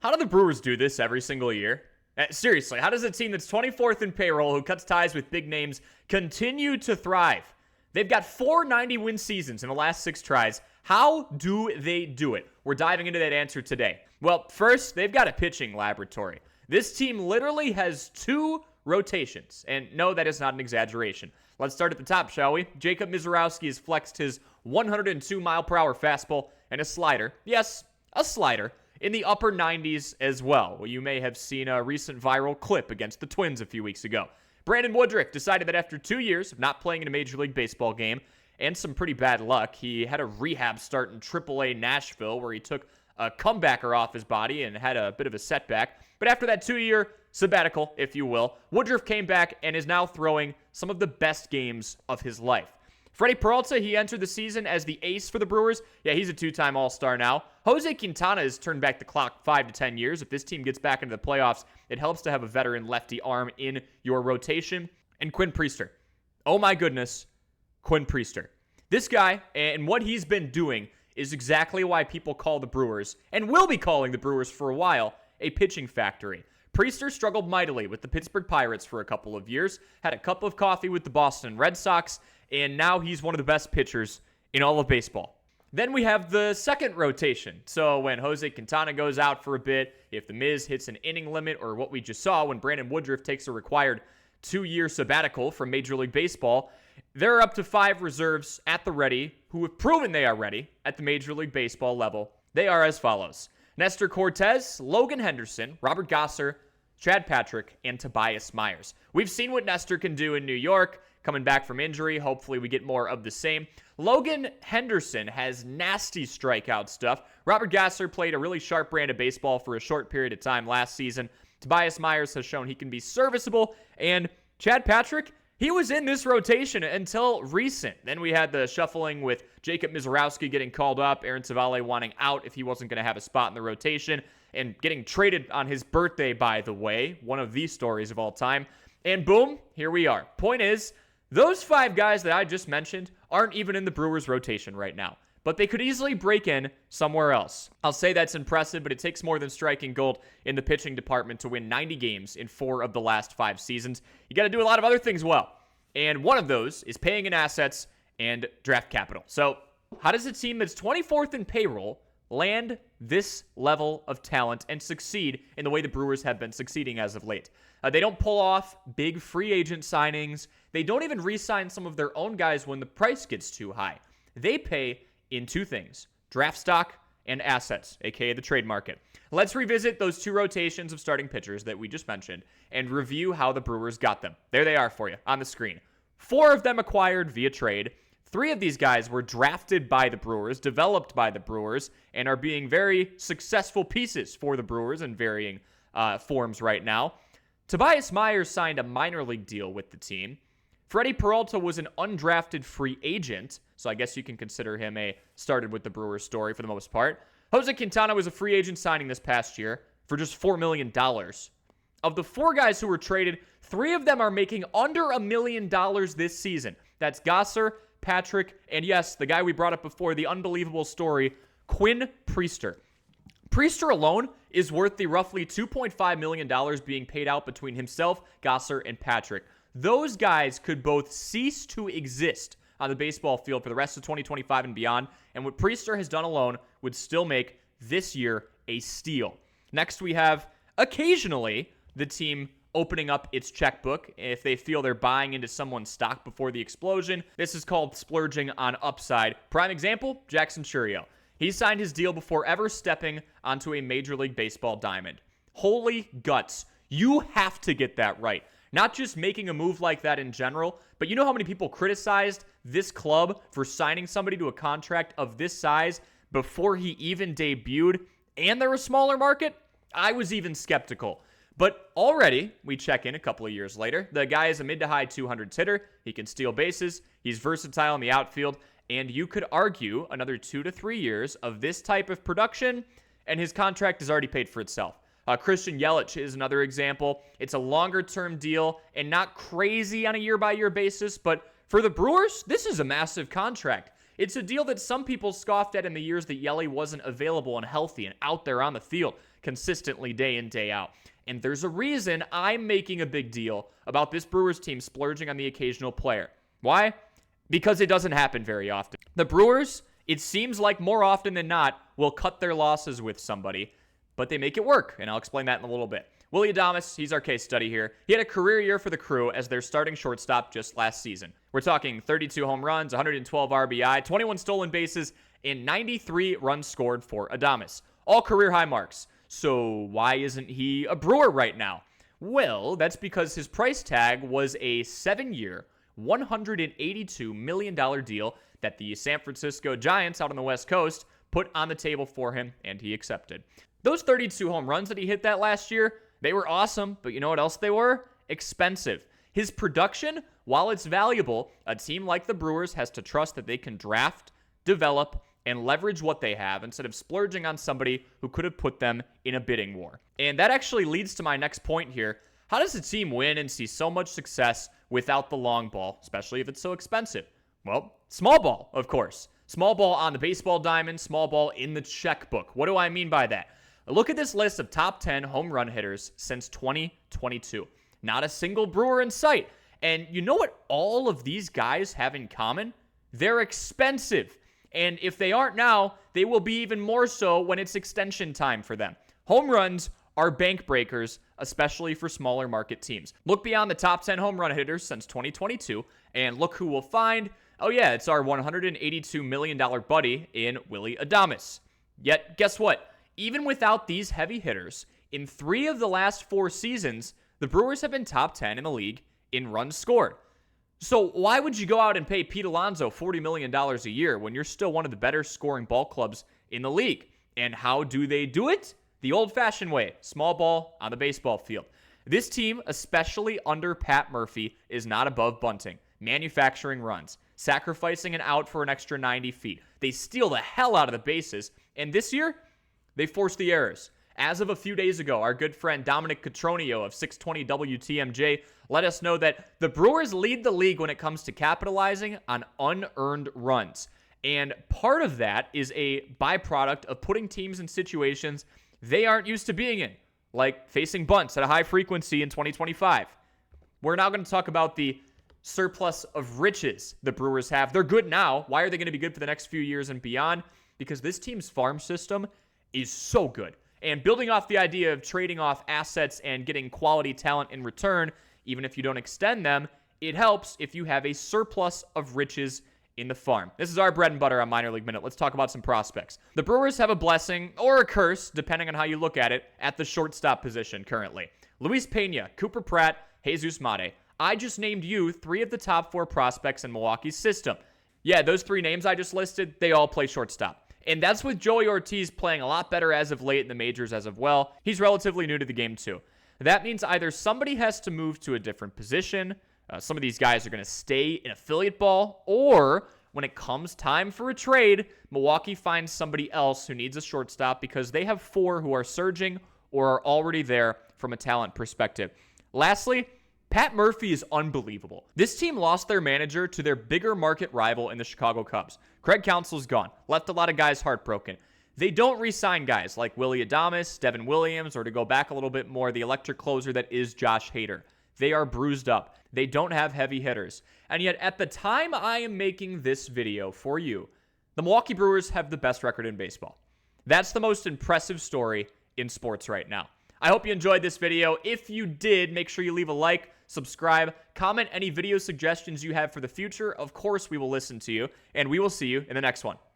How do the Brewers do this every single year? Seriously, how does a team that's 24th in payroll, who cuts ties with big names, continue to thrive? They've got 4 90-win seasons in the last 6 tries. How do they do it? We're diving into that answer today. Well, first, they've got a pitching laboratory. This team literally has 2 rotations, and no, that is not an exaggeration. Let's start at the top, shall we? Jacob Misiorowski has flexed his 102-mile-per-hour fastball and a slider. Yes, a slider. In the upper 90s as well. You may have seen a recent viral clip against the Twins a few weeks ago. Brandon Woodruff decided that after 2 years of not playing in a Major League Baseball game and some pretty bad luck, he had a rehab start in AAA Nashville where he took a comebacker off his body and had a bit of a setback. But after that 2-year sabbatical, if you will, Woodruff came back and is now throwing some of the best games of his life. Freddie Peralta, he entered the season as the ace for the Brewers. Yeah, he's a 2-time All-Star now. Jose Quintana has turned back the clock 5 to 10 years. If this team gets back into the playoffs, it helps to have a veteran lefty arm in your rotation. And Quinn Priester. Oh my goodness, Quinn Priester. This guy and what he's been doing is exactly why people call the Brewers, and will be calling the Brewers for a while, a pitching factory. Priester struggled mightily with the Pittsburgh Pirates for a couple of years, had a cup of coffee with the Boston Red Sox, and now he's one of the best pitchers in all of baseball. Then we have the second rotation. So when Jose Quintana goes out for a bit, if the Miz hits an inning limit, or what we just saw when Brandon Woodruff takes a required 2-year sabbatical from Major League Baseball, there are up to 5 reserves at the ready who have proven they are ready at the Major League Baseball level. They are as follows: Nestor Cortez, Logan Henderson, Robert Gosser, Chad Patrick, and Tobias Myers. We've seen what Nestor can do in New York, coming back from injury. Hopefully we get more of the same. Logan Henderson has nasty strikeout stuff. Robert Gasser played a really sharp brand of baseball for a short period of time last season. Tobias Myers has shown he can be serviceable. And Chad Patrick, he was in this rotation until recent. Then we had the shuffling with Jacob Misiorowski getting called up, Aaron Savale wanting out if he wasn't going to have a spot in the rotation, and getting traded on his birthday, by the way. One of the stories of all time. And boom, here we are. Point is, those 5 guys that I just mentioned aren't even in the Brewers rotation right now, but they could easily break in somewhere else. I'll say that's impressive, but it takes more than striking gold in the pitching department to win 90 games in 4 of the last 5 seasons. You got to do a lot of other things well, and one of those is paying in assets and draft capital. So how does a team that's 24th in payroll land this level of talent and succeed in the way the Brewers have been succeeding as of late? They don't pull off big free agent signings. They don't even re-sign some of their own guys when the price gets too high. They pay in 2 things: draft stock and assets, aka the trade market. Let's revisit those 2 rotations of starting pitchers that we just mentioned and review how the Brewers got them. There they are for you on the screen. 4 of them acquired via trade. 3 of these guys were drafted by the Brewers, developed by the Brewers, and are being very successful pieces for the Brewers in varying forms right now. Tobias Myers signed a minor league deal with the team. Freddie Peralta was an undrafted free agent, so I guess you can consider him a started with the Brewers story for the most part. Jose Quintana was a free agent signing this past year for just $4 million. Of the 4 guys who were traded, 3 of them are making under $1 million this season. That's Gosser, Patrick, and yes, the guy we brought up before, the unbelievable story, Quinn Priester. Priester alone is worth the roughly $2.5 million being paid out between himself, Gosser, and Patrick. Those guys could both cease to exist on the baseball field for the rest of 2025 and beyond, and what Priester has done alone would still make this year a steal. Next, we have occasionally the team opening up its checkbook if they feel they're buying into someone's stock before the explosion. This is called splurging on upside. Prime example, Jackson Chourio. He signed his deal before ever stepping onto a Major League Baseball diamond. Holy guts. You have to get that right. Not just making a move like that in general, but you know how many people criticized this club for signing somebody to a contract of this size before he even debuted, and they're a smaller market? I was even skeptical. But already, we check in a couple of years later, the guy is a mid to high 200s hitter. He can steal bases. He's versatile in the outfield. And you could argue another 2 to 3 years of this type of production, and his contract is already paid for itself. Christian Yelich is another example. It's a longer-term deal and not crazy on a year-by-year basis, but for the Brewers, this is a massive contract. It's a deal that some people scoffed at in the years that Yelly wasn't available and healthy and out there on the field. consistently day in, day out. And there's a reason I'm making a big deal about this Brewers team splurging on the occasional player. Why? Because it doesn't happen very often. The Brewers, it seems like more often than not, will cut their losses with somebody, but they make it work, and I'll explain that in a little bit. Willy Adames, he's our case study here. He had a career year for the Crew as their starting shortstop just last season. We're talking 32 home runs, 112 RBI, 21 stolen bases, and 93 runs scored for Adames. All career high marks. So why isn't he a Brewer right now? Well, that's because his price tag was a 7-year, $182 million deal that the San Francisco Giants out on the West Coast put on the table for him, and he accepted. Those 32 home runs that he hit that last year, they were awesome, but you know what else they were? Expensive. His production, while it's valuable, a team like the Brewers has to trust that they can draft, develop, and leverage what they have instead of splurging on somebody who could have put them in a bidding war. And that actually leads to my next point here. How does a team win and see so much success without the long ball, especially if it's so expensive? Well, small ball, of course. Small ball on the baseball diamond, small ball in the checkbook. What do I mean by that? Look at this list of top 10 home run hitters since 2022. Not a single Brewer in sight. And you know what all of these guys have in common? They're expensive. And if they aren't now, they will be even more so when it's extension time for them. Home runs are bank breakers, especially for smaller market teams. Look beyond the top 10 home run hitters since 2022, and look who we'll find. Oh yeah, it's our $182 million buddy in Willy Adames. Yet, guess what? Even without these heavy hitters, in 3 of the last 4 seasons, the Brewers have been top 10 in the league in runs scored. So why would you go out and pay Pete Alonso $40 million a year when you're still one of the better scoring ball clubs in the league? And how do they do it? The old-fashioned way, small ball on the baseball field. This team, especially under Pat Murphy, is not above bunting, manufacturing runs, sacrificing an out for an extra 90 feet. They steal the hell out of the bases, and this year, they force the errors. As of a few days ago, our good friend Dominic Cotroneo of 620 WTMJ let us know that the Brewers lead the league when it comes to capitalizing on unearned runs. And part of that is a byproduct of putting teams in situations they aren't used to being in, like facing bunts at a high frequency in 2025. We're now going to talk about the surplus of riches the Brewers have. They're good now. Why are they going to be good for the next few years and beyond? Because this team's farm system is so good. And building off the idea of trading off assets and getting quality talent in return, even if you don't extend them, it helps if you have a surplus of riches in the farm. This is our bread and butter on Minor League Minute. Let's talk about some prospects. The Brewers have a blessing or a curse, depending on how you look at it, at the shortstop position currently. Luis Pena, Cooper Pratt, Jesus Mate. I just named you 3 of the top 4 prospects in Milwaukee's system. Yeah, those 3 names I just listed, they all play shortstop. And that's with Joey Ortiz playing a lot better as of late in the majors as of well. He's relatively new to the game too. That means either somebody has to move to a different position, some of these guys are going to stay in affiliate ball, or when it comes time for a trade, Milwaukee finds somebody else who needs a shortstop because they have 4 who are surging or are already there from a talent perspective. Lastly, Pat Murphy is unbelievable. This team lost their manager to their bigger market rival in the Chicago Cubs. Craig Counsell's gone, left a lot of guys heartbroken. They don't re-sign guys like Willy Adames, Devin Williams, or to go back a little bit more, the electric closer that is Josh Hader. They are bruised up. They don't have heavy hitters. And yet, at the time I am making this video for you, the Milwaukee Brewers have the best record in baseball. That's the most impressive story in sports right now. I hope you enjoyed this video. If you did, make sure you leave a like, subscribe, comment any video suggestions you have for the future. Of course, we will listen to you, and we will see you in the next one.